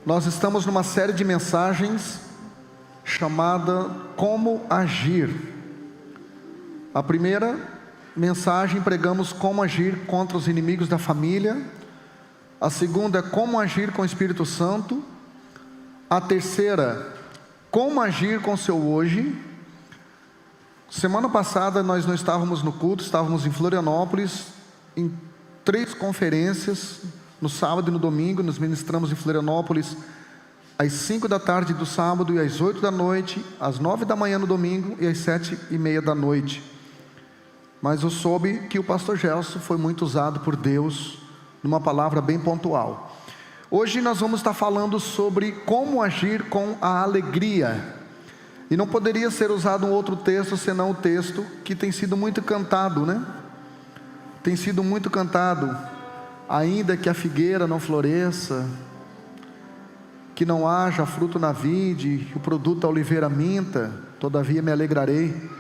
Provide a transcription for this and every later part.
Nós estamos numa série de mensagens chamada Como Agir. A primeira mensagem pregamos como agir contra os inimigos da família. A segunda é como agir com o Espírito Santo. A terceira, como agir com o seu hoje. Semana passada nós não estávamos no culto, estávamos em Florianópolis, em 3 conferências, no sábado e no domingo. Nos ministramos em Florianópolis às 5 da tarde do sábado e às 8 da noite, às 9 da manhã no domingo e às 7:30 da noite. Mas eu soube que o pastor Gelson foi muito usado por Deus numa palavra bem pontual. Hoje nós vamos estar falando sobre como agir com a alegria. E não poderia ser usado um outro texto senão o texto que tem sido muito cantado, né? Tem sido muito cantado. Ainda que a figueira não floresça, que não haja fruto na vide, que o produto da oliveira minta, todavia me alegrarei.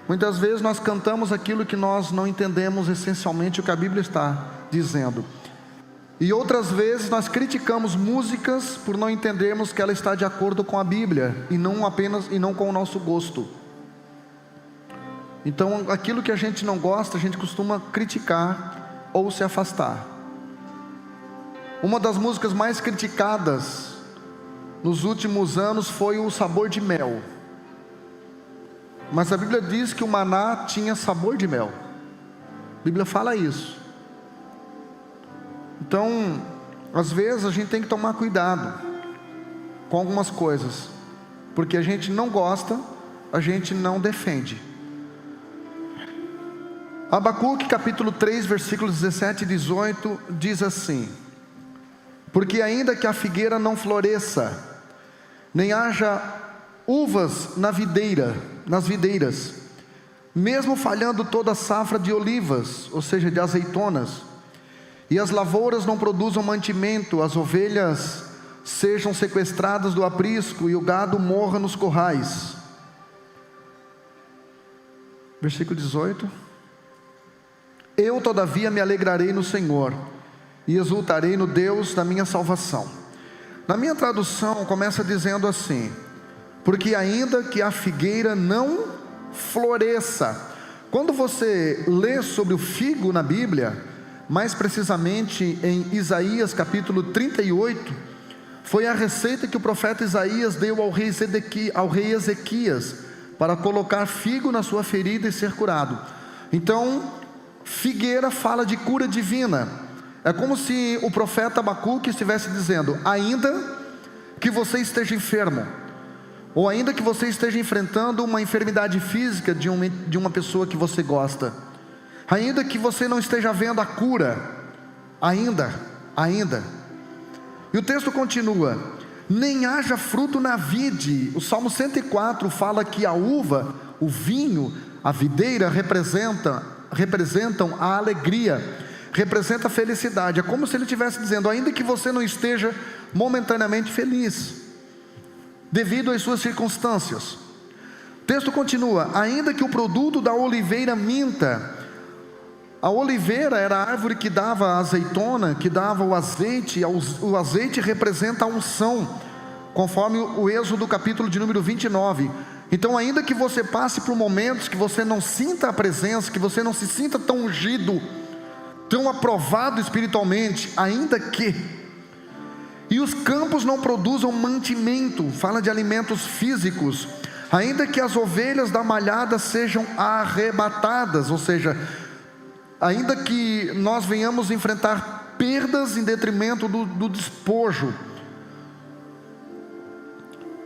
Muitas vezes nós cantamos aquilo que nós não entendemos essencialmente o que a Bíblia está dizendo. E outras vezes nós criticamos músicas por não entendermos que ela está de acordo com a Bíblia e não com o nosso gosto. Então aquilo que a gente não gosta, a gente costuma criticar ou se afastar. Uma das músicas mais criticadas nos últimos anos foi o Sabor de Mel. Mas a Bíblia diz que o maná tinha sabor de mel. A Bíblia fala isso. Então, às vezes a gente tem que tomar cuidado com algumas coisas, porque a gente não gosta, a gente não defende. Abacuque capítulo 3, versículos 17 e 18 diz assim: porque ainda que a figueira não floresça, nem haja uvas nas videiras, mesmo falhando toda a safra de olivas, ou seja, de azeitonas, e as lavouras não produzam mantimento, as ovelhas sejam sequestradas do aprisco e o gado morra nos currais. Versículo 18: eu todavia me alegrarei no Senhor e exultarei no Deus da minha salvação. Na minha tradução começa dizendo assim: porque ainda que a figueira não floresça. Quando você lê sobre o figo na Bíblia, mais precisamente em Isaías capítulo 38, foi a receita que o profeta Isaías deu ao rei Ezequias, para colocar figo na sua ferida e ser curado. Então, figueira fala de cura divina. É como se o profeta Abacuque estivesse dizendo: ainda que você esteja enfermo, ou ainda que você esteja enfrentando uma enfermidade física de uma pessoa que você gosta, ainda que você não esteja vendo a cura, ainda. E o texto continua: nem haja fruto na vide. O Salmo 104 fala que a uva, o vinho, a videira representam a alegria, representa a felicidade. É como se ele estivesse dizendo: ainda que você não esteja momentaneamente feliz devido às suas circunstâncias. O texto continua: ainda que o produto da oliveira minta. A oliveira era a árvore que dava a azeitona, que dava o azeite. O azeite representa a unção, conforme o Êxodo capítulo de número 29. Então, ainda que você passe por momentos que você não sinta a presença, que você não se sinta tão ungido, tão aprovado espiritualmente, ainda que, e os campos não produzam mantimento, fala de alimentos físicos, ainda que as ovelhas da malhada sejam arrebatadas, ou seja, ainda que nós venhamos enfrentar perdas em detrimento do despojo,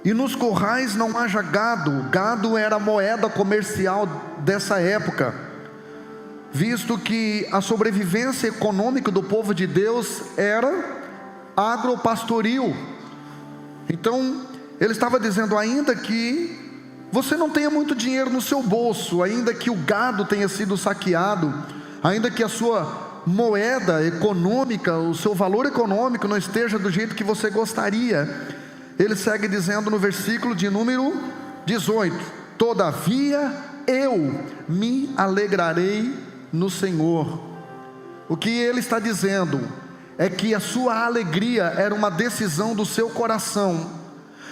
e nos currais não haja gado. Gado era a moeda comercial dessa época, visto que a sobrevivência econômica do povo de Deus era agropastoril. Então ele estava dizendo: ainda que você não tenha muito dinheiro no seu bolso, ainda que o gado tenha sido saqueado, ainda que a sua moeda econômica, o seu valor econômico não esteja do jeito que você gostaria, ele segue dizendo no versículo de número 18: todavia eu me alegrarei no Senhor. O que ele está dizendo é que a sua alegria era uma decisão do seu coração.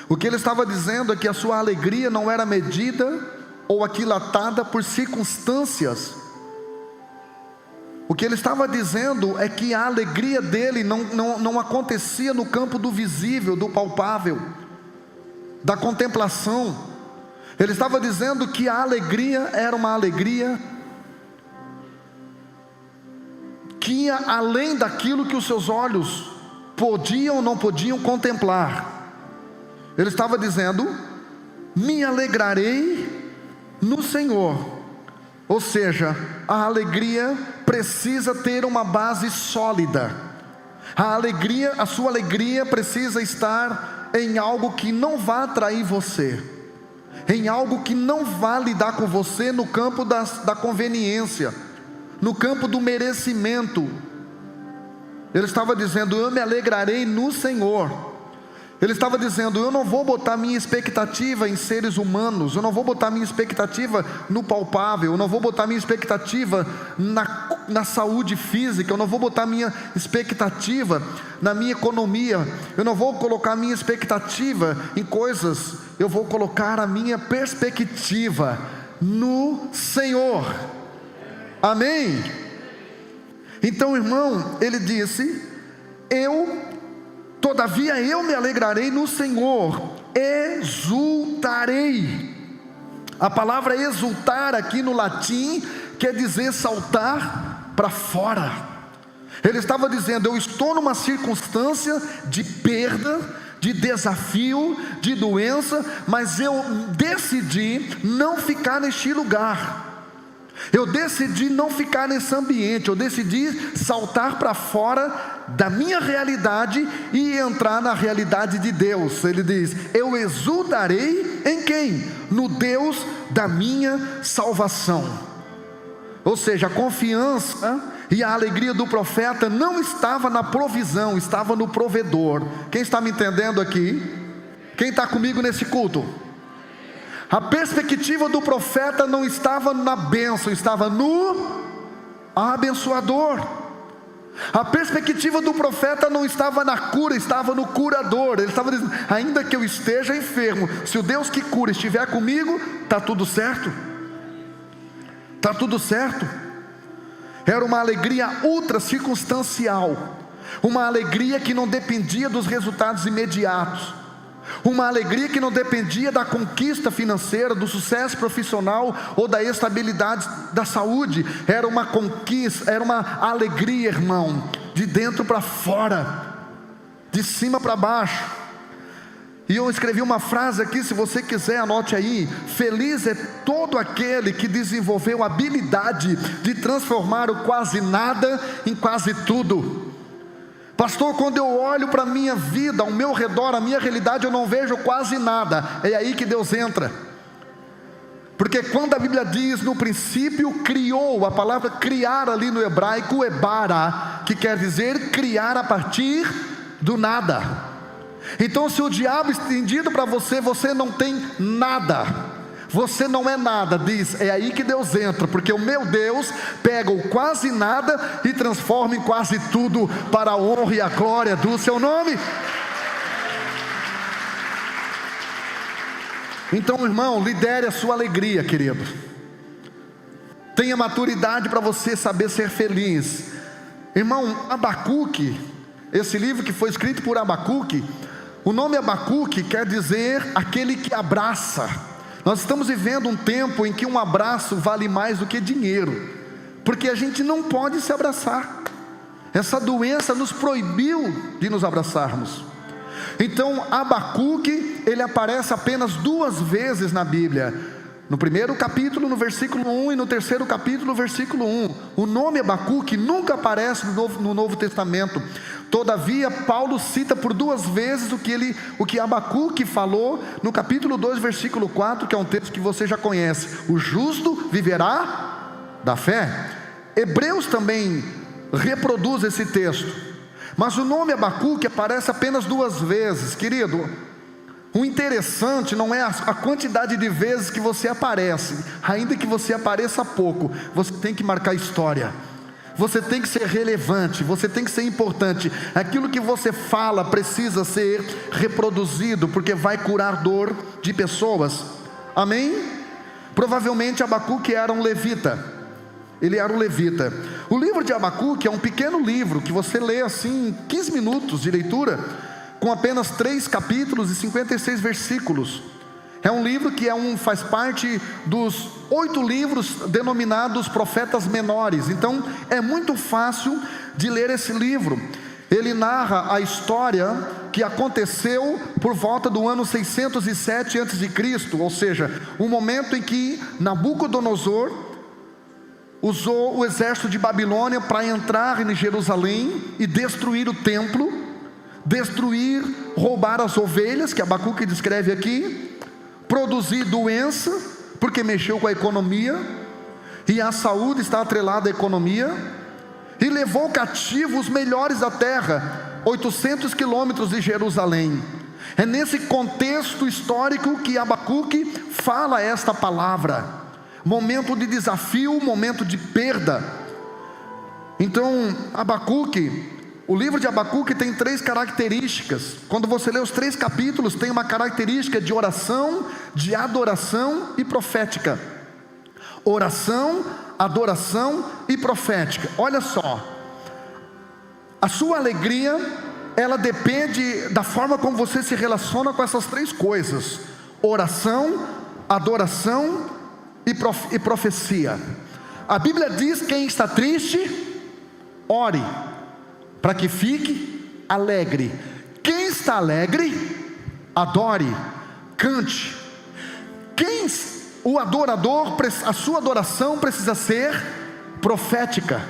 O que ele estava dizendo é que a sua alegria não era medida ou aquilatada por circunstâncias. O que ele estava dizendo é que a alegria dele não acontecia no campo do visível, do palpável, da contemplação. Ele estava dizendo que a alegria era uma alegria que ia além daquilo que os seus olhos podiam ou não podiam contemplar. Ele estava dizendo: me alegrarei no Senhor. Ou seja, a alegria precisa ter uma base sólida. A sua alegria precisa estar em algo que não vá atrair você, em algo que não vá lidar com você no campo da conveniência, no campo do merecimento. Ele estava dizendo: eu me alegrarei no Senhor. Ele estava dizendo: eu não vou botar minha expectativa em seres humanos, eu não vou botar minha expectativa no palpável, eu não vou botar minha expectativa na saúde física, eu não vou botar minha expectativa na minha economia, eu não vou colocar minha expectativa em coisas, eu vou colocar a minha perspectiva no Senhor. Amém? Então, irmão, ele disse: todavia eu me alegrarei no Senhor, exultarei. A palavra exultar aqui no latim quer dizer saltar para fora. Ele estava dizendo: eu estou numa circunstância de perda, de desafio, de doença, mas eu decidi não ficar neste lugar. Eu decidi não ficar nesse ambiente, eu decidi saltar para fora da minha realidade e entrar na realidade de Deus. Ele diz: eu exultarei em quem? No Deus da minha salvação. Ou seja, a confiança e a alegria do profeta não estava na provisão, estava no provedor. Quem está me entendendo aqui? Quem está comigo nesse culto? A perspectiva do profeta não estava na bênção, estava no abençoador. A perspectiva do profeta não estava na cura, estava no curador. Ele estava dizendo: ainda que eu esteja enfermo, se o Deus que cura estiver comigo, está tudo certo. Está tudo certo. Era uma alegria ultra circunstancial, uma alegria que não dependia dos resultados imediatos, uma alegria que não dependia da conquista financeira, do sucesso profissional ou da estabilidade da saúde. Era uma conquista, era uma alegria, irmão, de dentro para fora, de cima para baixo. E eu escrevi uma frase aqui, se você quiser anote aí: feliz é todo aquele que desenvolveu a habilidade de transformar o quase nada em quase tudo. Pastor, quando eu olho para a minha vida, ao meu redor, a minha realidade, eu não vejo quase nada. É aí que Deus entra. Porque quando a Bíblia diz: no princípio criou, a palavra criar ali no hebraico é bara, que quer dizer criar a partir do nada. Então, se o diabo estendido para você, você não tem nada, você não é nada, diz, é aí que Deus entra, porque o meu Deus pega o quase nada e transforma em quase tudo, para a honra e a glória do seu nome. Então, irmão, lidere a sua alegria, querido. Tenha maturidade para você saber ser feliz. Irmão, Abacuque, esse livro que foi escrito por Abacuque, o nome Abacuque quer dizer aquele que abraça. Nós estamos vivendo um tempo em que um abraço vale mais do que dinheiro, porque a gente não pode se abraçar. Essa doença nos proibiu de nos abraçarmos. Então Abacuque, ele aparece apenas 2 vezes na Bíblia: no primeiro capítulo, no versículo 1, e no terceiro capítulo, no versículo 1. O nome Abacuque nunca aparece no Novo Testamento. Todavia, Paulo cita por 2 vezes o que Abacuque falou no capítulo 2, versículo 4, que é um texto que você já conhece: o justo viverá da fé. Hebreus também reproduz esse texto, mas o nome Abacuque aparece apenas 2 vezes, querido. O interessante não é a quantidade de vezes que você aparece, ainda que você apareça pouco, você tem que marcar história. você tem que ser relevante, você tem que ser importante. Aquilo que você fala precisa ser reproduzido, porque vai curar dor de pessoas. Amém? Provavelmente Abacuque era um levita. Ele era um levita. O livro de Abacuque é um pequeno livro que você lê assim em 15 minutos de leitura, com apenas 3 capítulos e 56 versículos. É um livro que faz parte dos 8 livros denominados profetas menores. Então é muito fácil de ler esse livro. Ele narra a história que aconteceu por volta do ano 607 a.C., ou seja, o momento em que Nabucodonosor usou o exército de Babilônia para entrar em Jerusalém e destruir o templo, roubar as ovelhas, que Abacuque descreve aqui, produzir doença, porque mexeu com a economia, e a saúde está atrelada à economia, e levou cativo os melhores da terra, 800 quilômetros de Jerusalém. É nesse contexto histórico que Abacuque fala esta palavra, momento de desafio, momento de perda. Então o livro de Abacuque tem 3 características. Quando você lê os 3 capítulos, tem uma característica de oração, de adoração e profética. Oração, adoração e profética. Olha só, a sua alegria, ela depende da forma como você se relaciona com essas 3 coisas: oração, adoração e profecia. A Bíblia diz: quem está triste, ore, para que fique alegre. Quem está alegre, adore, cante. O adorador, a sua adoração precisa ser profética.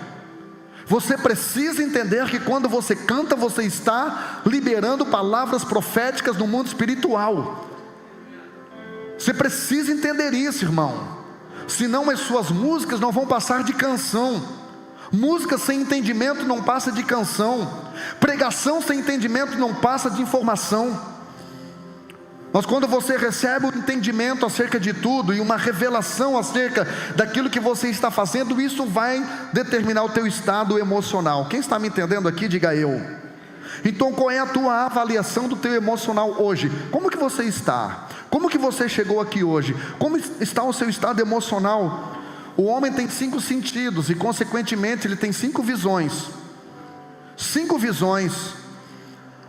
Você precisa entender que quando você canta, você está liberando palavras proféticas no mundo espiritual. Você precisa entender isso, irmão. Senão as suas músicas não vão passar de canção. Música sem entendimento não passa de canção. Pregação sem entendimento não passa de informação. Mas quando você recebe um entendimento acerca de tudo e uma revelação acerca daquilo que você está fazendo, isso vai determinar o teu estado emocional. Quem está me entendendo aqui, diga eu. Então qual é a tua avaliação do teu emocional hoje? Como que você está? Como que você chegou aqui hoje? Como está o seu estado emocional? O homem tem 5 sentidos e consequentemente ele tem 5 visões. 5 visões.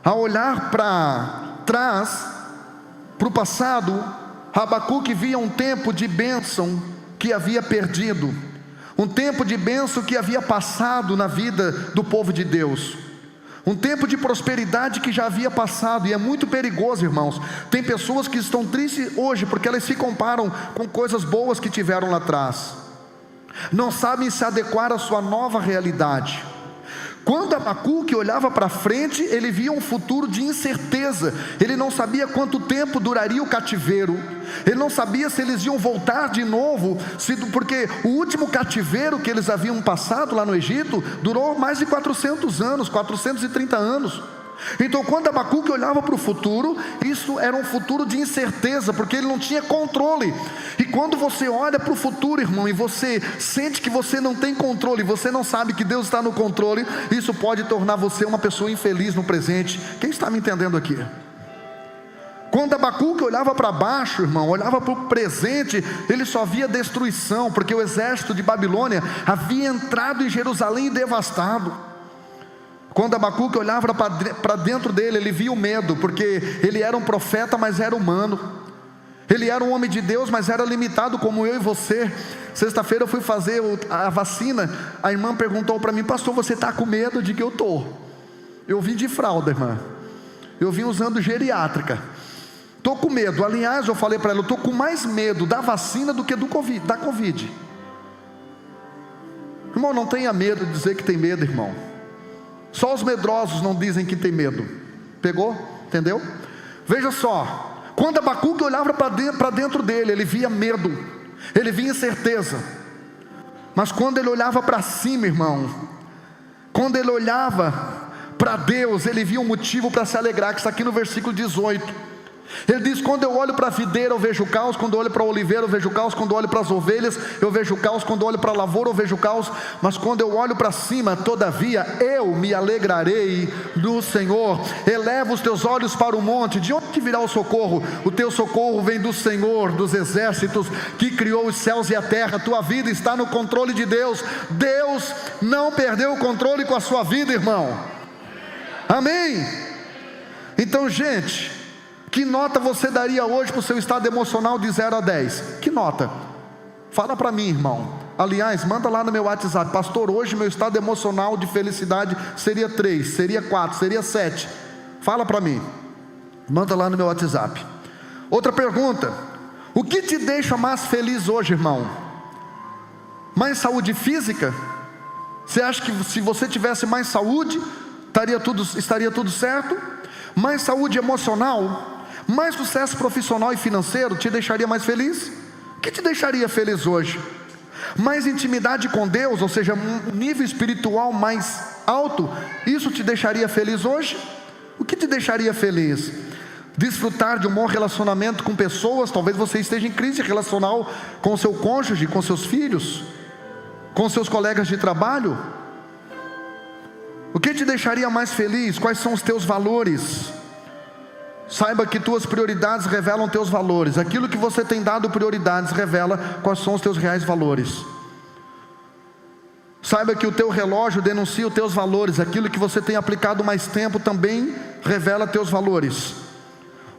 Ao olhar para trás, para o passado, Abacuque via um tempo de bênção que havia perdido, um tempo de bênção que havia passado na vida do povo de Deus, um tempo de prosperidade que já havia passado. E é muito perigoso, irmãos. Tem pessoas que estão tristes hoje porque elas se comparam com coisas boas que tiveram lá atrás, não sabem se adequar à sua nova realidade. Quando Abacuque olhava para frente, ele via um futuro de incerteza. Ele não sabia quanto tempo duraria o cativeiro. Ele não sabia se eles iam voltar de novo, porque o último cativeiro que eles haviam passado lá no Egito durou mais de 400 anos, 430 anos. Então quando Abacuque olhava para o futuro, isso era um futuro de incerteza, porque ele não tinha controle. E quando você olha para o futuro, irmão, e você sente que você não tem controle, você não sabe que Deus está no controle, isso pode tornar você uma pessoa infeliz no presente. Quem está me entendendo aqui? Quando Abacuque olhava para baixo, irmão, olhava para o presente, ele só via destruição, porque o exército de Babilônia havia entrado em Jerusalém e devastado. Quando Abacuque olhava para dentro dele, ele via o medo, porque ele era um profeta, mas era humano. Ele era um homem de Deus, mas era limitado como eu e você. Sexta-feira eu fui fazer a vacina. A irmã perguntou para mim: pastor, você está com medo? De que eu estou. Eu vim de fralda, irmã. Eu vim usando geriátrica. Estou com medo. Aliás, eu falei para ela: eu estou com mais medo da vacina do que da Covid. Irmão, não tenha medo de dizer que tem medo, irmão. Só os medrosos não dizem que tem medo. Pegou? Entendeu? Veja só, quando Abacuque olhava para dentro dele, ele via medo, ele via incerteza. Mas quando ele olhava para cima, irmão, quando ele olhava para Deus, ele via um motivo para se alegrar, que está aqui no versículo 18. Ele diz: quando eu olho para a videira eu vejo caos, quando eu olho para a oliveira eu vejo caos, quando eu olho para as ovelhas eu vejo caos, quando eu olho para a lavoura eu vejo caos, mas quando eu olho para cima, todavia eu me alegrarei no Senhor. Eleva os teus olhos para o monte, de onde virá o socorro? O teu socorro vem do Senhor dos exércitos, que criou os céus e a terra. Tua vida está no controle de Deus. Deus não perdeu o controle com a sua vida, irmão. Amém? Então, gente, que nota você daria hoje para o seu estado emocional de 0 a 10? Que nota? Fala para mim, irmão. Aliás, manda lá no meu WhatsApp: pastor, hoje meu estado emocional de felicidade seria 3, seria 4, seria 7. Fala para mim. Manda lá no meu WhatsApp. Outra pergunta: o que te deixa mais feliz hoje, irmão? Mais saúde física? Você acha que se você tivesse mais saúde, estaria tudo certo? Mais saúde emocional? Mais sucesso profissional e financeiro te deixaria mais feliz? O que te deixaria feliz hoje? Mais intimidade com Deus, ou seja, um nível espiritual mais alto, isso te deixaria feliz hoje? O que te deixaria feliz? Desfrutar de um bom relacionamento com pessoas. Talvez você esteja em crise relacional com seu cônjuge, com seus filhos, com seus colegas de trabalho. O que te deixaria mais feliz? Quais são os teus valores? Saiba que tuas prioridades revelam teus valores. Aquilo que você tem dado prioridades revela quais são os teus reais valores. Saiba que o teu relógio denuncia os teus valores. Aquilo que você tem aplicado mais tempo também revela teus valores.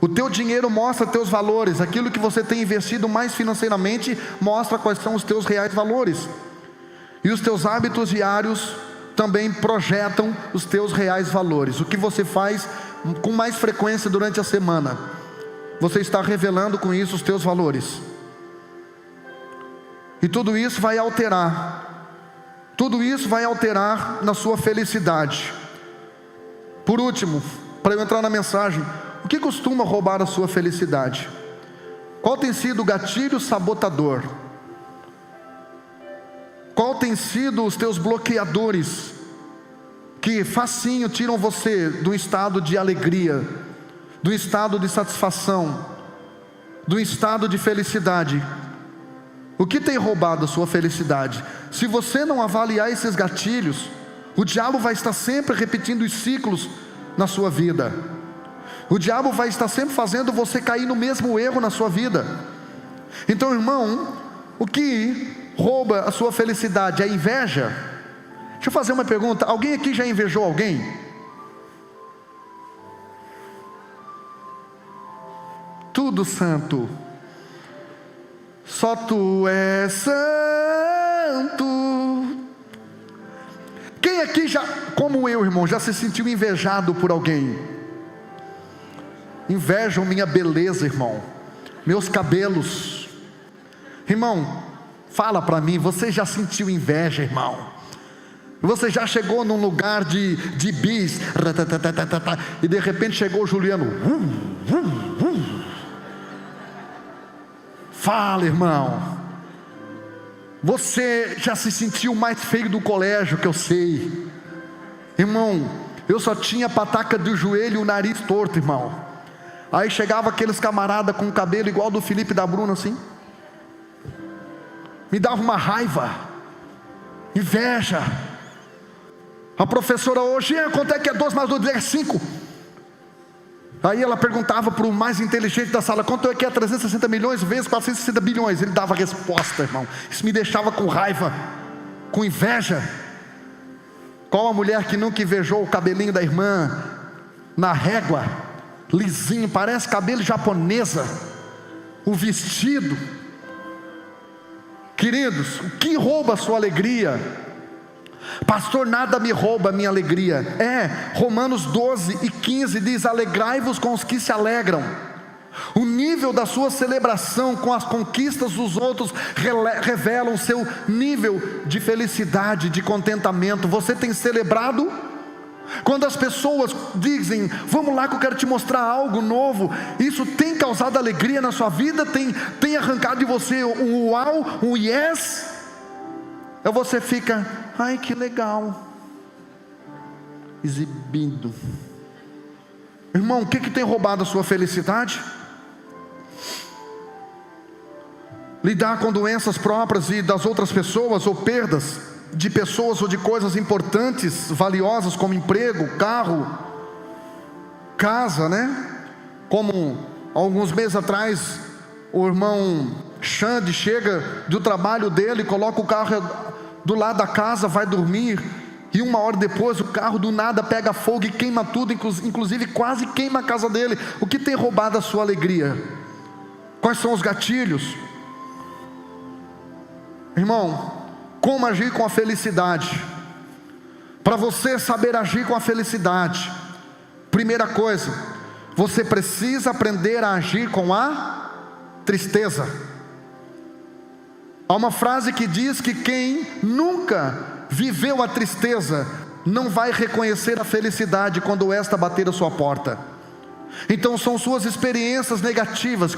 O teu dinheiro mostra teus valores. Aquilo que você tem investido mais financeiramente mostra quais são os teus reais valores. E os teus hábitos diários também projetam os teus reais valores. O que você faz com mais frequência durante a semana, você está revelando com isso os teus valores. E tudo isso vai alterar na sua felicidade. Por último, para eu entrar na mensagem, o que costuma roubar a sua felicidade? Qual tem sido o gatilho sabotador? Qual tem sido os teus bloqueadores que facinho tiram você do estado de alegria, do estado de satisfação, do estado de felicidade? O que tem roubado a sua felicidade? Se você não avaliar esses gatilhos, o diabo vai estar sempre repetindo os ciclos na sua vida. O diabo vai estar sempre fazendo você cair no mesmo erro na sua vida. Então, irmão, o que rouba a sua felicidade? É a inveja? Deixa eu fazer uma pergunta: alguém aqui já invejou alguém? Tudo santo, só tu és santo. Quem aqui já, como eu, irmão, já se sentiu invejado por alguém? Invejam minha beleza, irmão, meus cabelos. Irmão, fala para mim, você já sentiu inveja, irmão? Você já chegou num lugar de bis, e de repente chegou o Juliano. Fala, irmão. Você já se sentiu mais feio do colégio, que eu sei. Irmão, eu só tinha pataca do joelho e o nariz torto, irmão. Aí chegava aqueles camaradas com o cabelo igual do Felipe da Bruna, assim. Me dava uma raiva, inveja. A professora hoje: quanto é que é 2 mais 2? É 5. Aí ela perguntava para o mais inteligente da sala: quanto é que é 360 milhões vezes 460 bilhões? Ele dava a resposta, irmão. Isso me deixava com raiva, com inveja. Qual a mulher que nunca invejou o cabelinho da irmã na régua, lisinho, parece cabelo japonesa, o vestido? Queridos, o que rouba a sua alegria? Pastor, nada me rouba a minha alegria. Romanos 12:15 diz: alegrai-vos com os que se alegram. O nível da sua celebração com as conquistas dos outros revela o seu nível de felicidade, de contentamento. Você tem celebrado? Quando as pessoas dizem: vamos lá que eu quero te mostrar algo novo, isso tem causado alegria na sua vida? Tem arrancado de você um uau, um yes? Ou você fica: ai que legal, exibindo? Irmão, o que tem roubado a sua felicidade? lidar com doenças próprias e das outras pessoas, ou perdas de pessoas ou de coisas importantes, valiosas, como emprego, carro, casa, né? Como alguns meses atrás, o irmão Xande chega do trabalho dele, coloca o carro do lado da casa, vai dormir, e 1 hora depois o carro do nada pega fogo e queima tudo, inclusive quase queima a casa dele. O que tem roubado a sua alegria? Quais são os gatilhos? Irmão, como agir com a felicidade? Para você saber agir com a felicidade, primeira coisa, você precisa aprender a agir com a tristeza. Há uma frase que diz que quem nunca viveu a tristeza não vai reconhecer a felicidade quando esta bater a sua porta. Então são suas experiências negativas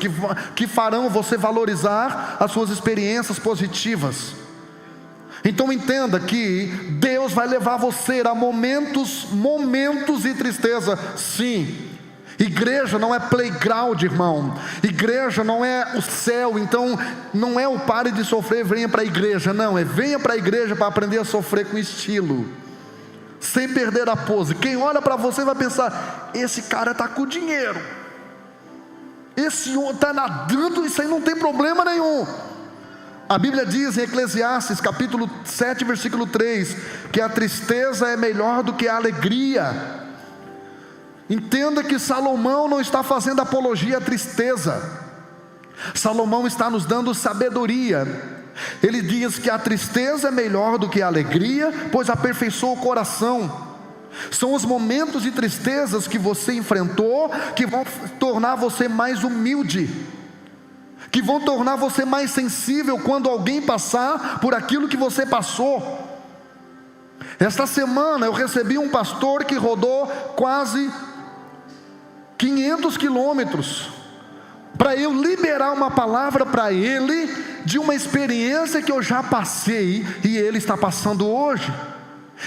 que farão você valorizar as suas experiências positivas. Então entenda que Deus vai levar você a momentos de tristeza, sim. Igreja não é playground, irmão. Igreja não é o céu. Então não é o pare de sofrer, venha para a igreja. Não, é venha para a igreja para aprender a sofrer com estilo, sem perder a pose. Quem olha para você vai pensar: esse cara está com dinheiro, esse outro está nadando, isso aí não tem problema nenhum. A Bíblia diz em Eclesiastes capítulo 7 versículo 3 que a tristeza é melhor do que a alegria. Entenda que Salomão não está fazendo apologia à tristeza. Salomão está nos dando sabedoria. Ele diz que a tristeza é melhor do que a alegria, pois aperfeiçoa o coração. São os momentos de tristezas que você enfrentou que vão tornar você mais humilde, que vão tornar você mais sensível quando alguém passar por aquilo que você passou. Esta semana eu recebi um pastor que rodou quase 500 quilômetros para eu liberar uma palavra para ele de uma experiência que eu já passei e ele está passando hoje.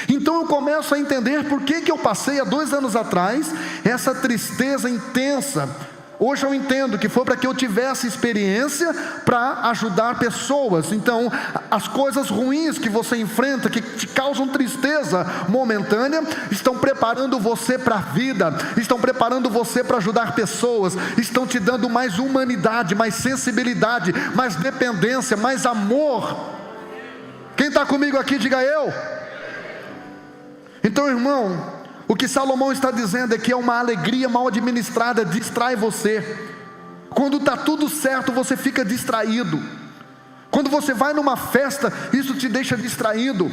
Então eu começo a entender por que eu passei há 2 anos atrás essa tristeza intensa. Hoje eu entendo que foi para que eu tivesse experiência para ajudar pessoas. Então as coisas ruins que você enfrenta, que te causam tristeza momentânea, estão preparando você para a vida, estão preparando você para ajudar pessoas, estão te dando mais humanidade, mais sensibilidade, mais dependência, mais amor. Quem está comigo aqui, diga eu. Então, irmão, o que Salomão está dizendo é que é uma alegria mal administrada, distrai você. Quando está tudo certo, você fica distraído. Quando você vai numa festa, isso te deixa distraído.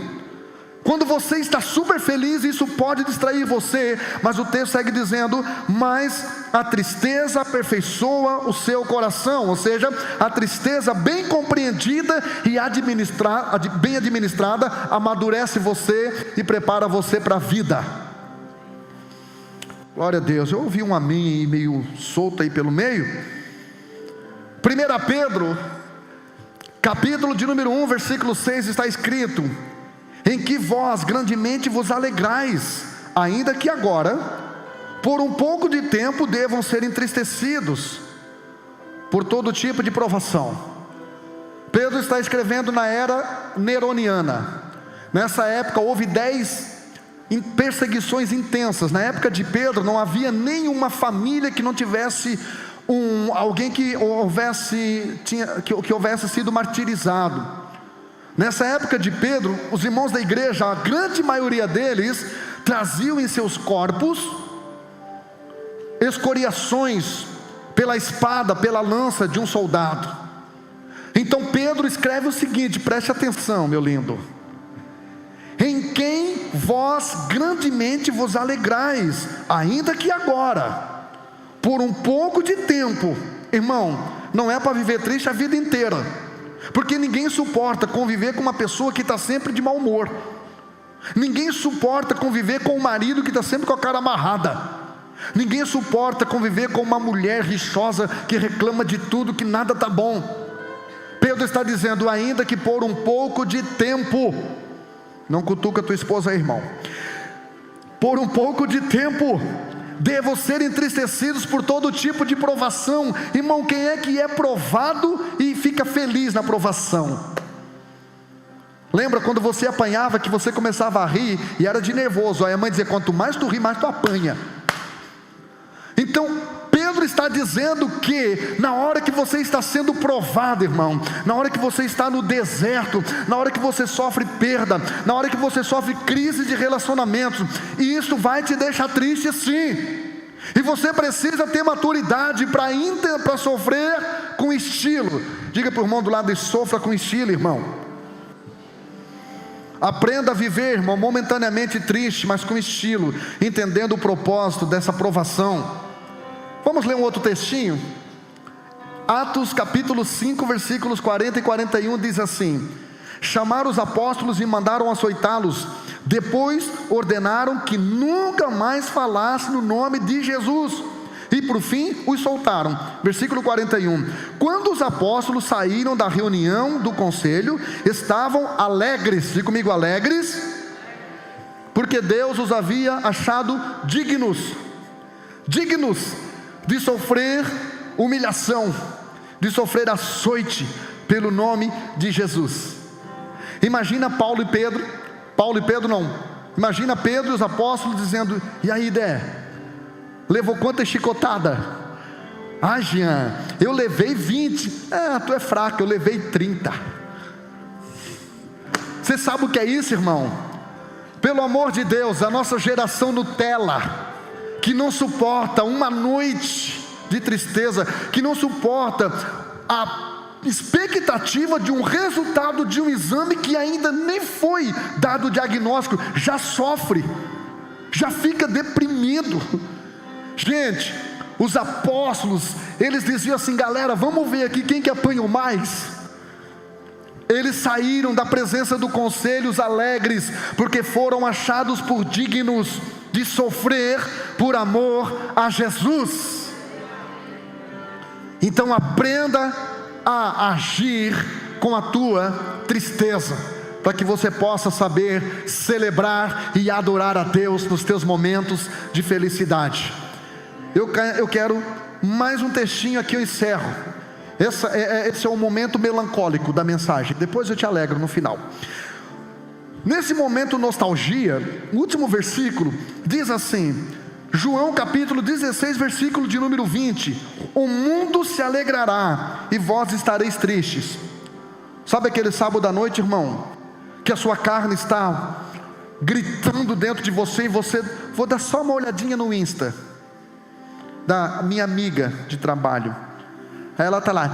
Quando você está super feliz, isso pode distrair você. Mas o texto segue dizendo: mas a tristeza aperfeiçoa o seu coração. Ou seja, a tristeza bem compreendida e bem administrada amadurece você e prepara você para a vida. Glória a Deus. Eu ouvi um amém meio solto aí pelo meio. 1 Pedro capítulo de número 1 versículo 6 está escrito: em que vós grandemente vos alegrais, ainda que agora por um pouco de tempo devam ser entristecidos por todo tipo de provação. Pedro está escrevendo na era neroniana. Nessa época houve 10 perseguições intensas. Na época de Pedro não havia nenhuma família que não tivesse alguém que houvesse sido martirizado. Nessa época de Pedro, os irmãos da igreja, a grande maioria deles, traziam em seus corpos escoriações pela espada, pela lança de um soldado. Então Pedro escreve o seguinte, preste atenção, meu lindo: em quem vós grandemente vos alegrais, ainda que agora, por um pouco de tempo. Irmão, não é para viver triste a vida inteira, porque ninguém suporta conviver com uma pessoa que está sempre de mau humor. Ninguém suporta conviver com um marido que está sempre com a cara amarrada. Ninguém suporta conviver com uma mulher rixosa que reclama de tudo, que nada está bom. Pedro está dizendo: ainda que por um pouco de tempo. Não cutuca tua esposa aí, irmão. Por um pouco de tempo devo ser entristecidos por todo tipo de provação. Irmão, quem é que é provado e fica feliz na provação? Lembra quando você apanhava, que você começava a rir e era de nervoso, aí a mãe dizia: quanto mais tu ri, mais tu apanha. Então Pedro está dizendo que na hora que você está sendo provado, irmão, na hora que você está no deserto, na hora que você sofre perda, na hora que você sofre crise de relacionamentos, e isso vai te deixar triste, sim. E você precisa ter maturidade para sofrer com estilo. Diga para o irmão do lado: e sofra com estilo, irmão. Aprenda a viver, irmão, momentaneamente triste, mas com estilo, entendendo o propósito dessa provação. Vamos ler um outro textinho? Atos capítulo 5, versículos 40 e 41 diz assim: chamaram os apóstolos e mandaram açoitá-los. Depois ordenaram que nunca mais falasse no nome de Jesus, e por fim os soltaram. Versículo 41: quando os apóstolos saíram da reunião do conselho, estavam alegres. Diga comigo: alegres, porque Deus os havia achado dignos de sofrer humilhação, de sofrer açoite pelo nome de Jesus. Imagina Paulo e Pedro não, imagina Pedro e os apóstolos dizendo: e aí, Dé, levou quantas chicotadas? Ah, Jean, eu levei 20. Tu é fraco, eu levei 30. Você sabe o que é isso, irmão? Pelo amor de Deus, a nossa geração Nutella, que não suporta uma noite de tristeza, que não suporta a expectativa de um resultado de um exame que ainda nem foi dado o diagnóstico, já sofre, já fica deprimido. Gente, os apóstolos, eles diziam assim: galera, vamos ver aqui quem que apanhou mais. Eles saíram da presença do conselho alegres, porque foram achados por dignos de sofrer por amor a Jesus. Então aprenda a agir com a tua tristeza, para que você possa saber celebrar e adorar a Deus nos teus momentos de felicidade. Eu quero mais um textinho aqui, eu encerro. Esse é o momento melancólico da mensagem, depois eu te alegro no final. Nesse momento nostalgia, o último versículo diz assim, João capítulo 16, versículo de número 20: o mundo se alegrará e vós estareis tristes. Sabe aquele sábado à noite, irmão, que a sua carne está gritando dentro de você, e você: vou dar só uma olhadinha no Insta da minha amiga de trabalho, aí ela está lá,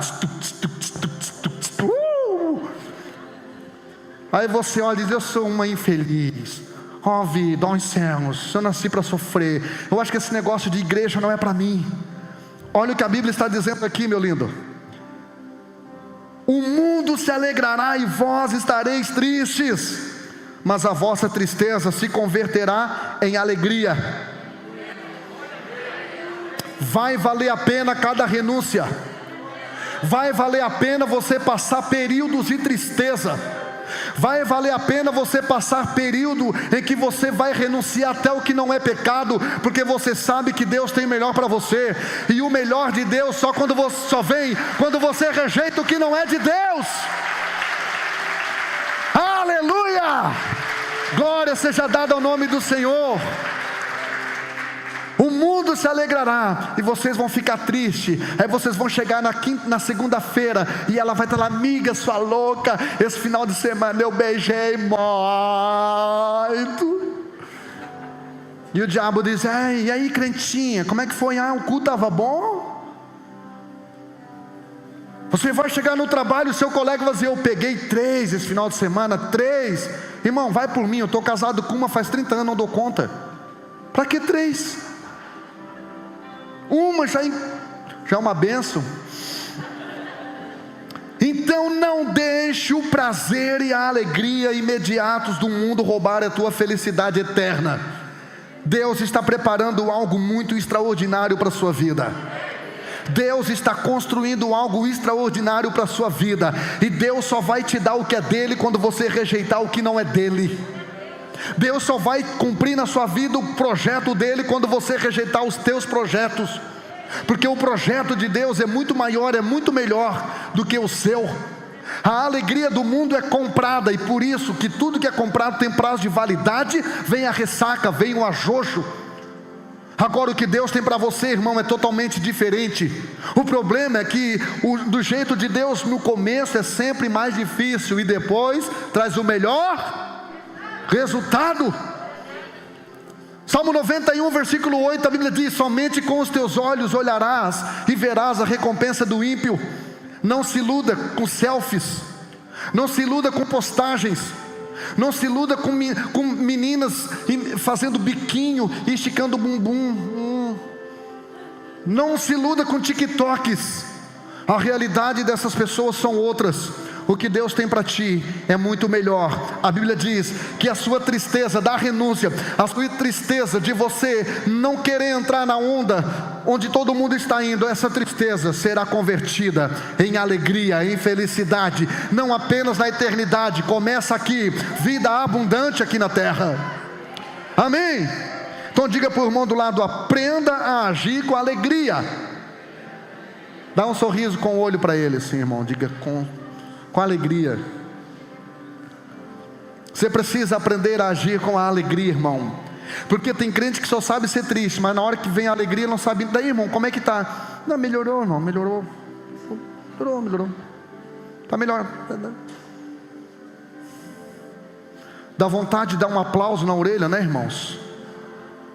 aí você olha e diz: eu sou uma infeliz, ó vida, ó céus, eu nasci para sofrer, eu acho que esse negócio de igreja não é para mim. Olha o que a Bíblia está dizendo aqui, meu lindo: o mundo se alegrará e vós estareis tristes, mas a vossa tristeza se converterá em alegria. Vai valer a pena cada renúncia, vai valer a pena você passar períodos de tristeza, vai valer a pena você passar período em que você vai renunciar até o que não é pecado, porque você sabe que Deus tem o melhor para você, e o melhor de Deus só vem quando você rejeita o que não é de Deus. Aleluia! Glória seja dada ao nome do Senhor. O mundo se alegrará e vocês vão ficar tristes. Aí vocês vão chegar na segunda-feira e ela vai estar lá: amiga, sua louca, esse final de semana eu beijei muito. E o diabo diz: e aí, crentinha, como é que foi? O culto estava bom? Você vai chegar no trabalho, o seu colega vai dizer: eu peguei 3 esse final de semana, 3. Irmão, vai por mim, eu estou casado com uma faz 30 anos, não dou conta. Para que 3? Uma já é uma bênção. Então não deixe o prazer e a alegria imediatos do mundo roubar a tua felicidade eterna. Deus está preparando algo muito extraordinário para a sua vida. Deus está construindo algo extraordinário para a sua vida, e Deus só vai te dar o que é dele quando você rejeitar o que não é dele. Deus só vai cumprir na sua vida o projeto dele quando você rejeitar os teus projetos, porque o projeto de Deus é muito maior, é muito melhor do que o seu. A alegria do mundo é comprada, e por isso que tudo que é comprado tem prazo de validade, vem a ressaca, vem o ajojo. Agora o que Deus tem para você, irmão, é totalmente diferente. O problema é que do jeito de Deus no começo é sempre mais difícil, e depois traz o melhor resultado. Salmo 91, versículo 8, a Bíblia diz: somente com os teus olhos olharás e verás a recompensa do ímpio. Não se iluda com selfies, não se iluda com postagens, não se iluda com meninas fazendo biquinho e esticando o bumbum. Não se iluda com TikToks. A realidade dessas pessoas são outras. O que Deus tem para ti é muito melhor. A Bíblia diz que a sua tristeza da renúncia, a sua tristeza de você não querer entrar na onda onde todo mundo está indo, essa tristeza será convertida em alegria, em felicidade, não apenas na eternidade. Começa aqui, vida abundante aqui na terra. Amém? Então diga para o irmão do lado: aprenda a agir com alegria. Dá um sorriso com o olho para ele assim, irmão. Diga com alegria. Você precisa aprender a agir com a alegria, irmão, porque tem crente que só sabe ser triste, mas na hora que vem a alegria não sabe. Daí, irmão, como é que tá? Não, melhorou, irmão, melhorou, tá melhor. Dá vontade de dar um aplauso na orelha, né, irmãos?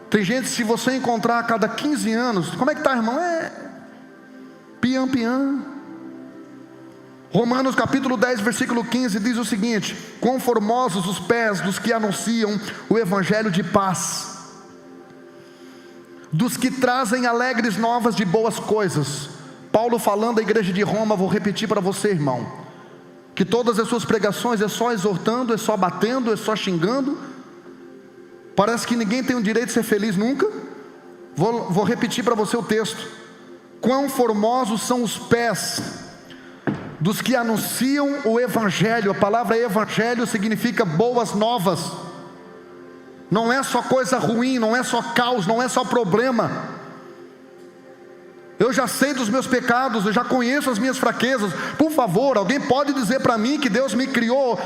Tem gente, se você encontrar a cada 15 anos, como é que tá, irmão? Piam. Romanos capítulo 10, versículo 15 diz o seguinte: quão formosos os pés dos que anunciam o evangelho de paz, dos que trazem alegres novas de boas coisas. Paulo falando à igreja de Roma, vou repetir para você, irmão, que todas as suas pregações é só exortando, é só batendo, é só xingando. Parece que ninguém tem o direito de ser feliz nunca. Vou repetir para você o texto: quão formosos são os pés dos que anunciam o evangelho. A palavra evangelho significa boas novas. Não é só coisa ruim, não é só caos, não é só problema. Eu já sei dos meus pecados, eu já conheço as minhas fraquezas. Por favor, alguém pode dizer para mim que Deus me criou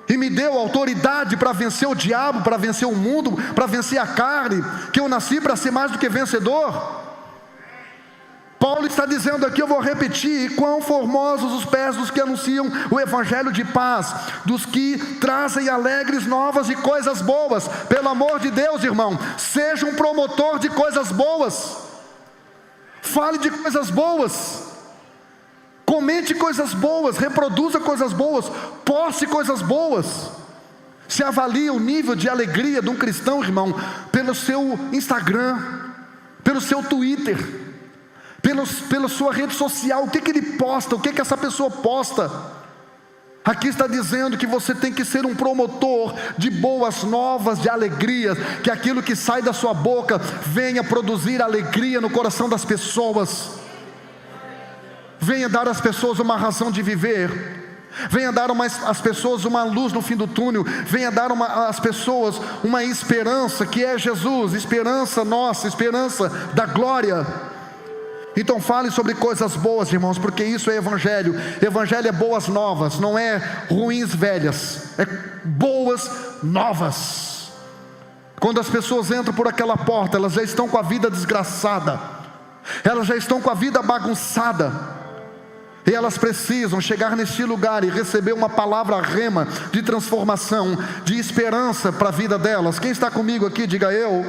e me deu autoridade para vencer o diabo, para vencer o mundo, para vencer a carne, que eu nasci para ser mais do que vencedor? Paulo está dizendo aqui, eu vou repetir: quão formosos os pés dos que anunciam o evangelho de paz, dos que trazem alegres novas e coisas boas. Pelo amor de Deus, irmão, seja um promotor de coisas boas. Fale de coisas boas, comente coisas boas, reproduza coisas boas, poste coisas boas. Se avalia o nível de alegria de um cristão, irmão, pelo seu Instagram, pelo seu Twitter, pela sua rede social. O que ele posta, o que essa pessoa posta. Aqui está dizendo que você tem que ser um promotor de boas novas, de alegria, que aquilo que sai da sua boca venha produzir alegria no coração das pessoas, venha dar às pessoas uma razão de viver, venha dar às pessoas uma luz no fim do túnel, venha dar às pessoas uma esperança, que é Jesus, esperança nossa, esperança da glória. Então fale sobre coisas boas, irmãos, porque isso é evangelho. Evangelho é boas novas, não é ruins velhas, é boas novas. Quando as pessoas entram por aquela porta, elas já estão com a vida desgraçada, elas já estão com a vida bagunçada, e elas precisam chegar neste lugar e receber uma palavra rema de transformação, de esperança para a vida delas. Quem está comigo aqui, diga eu.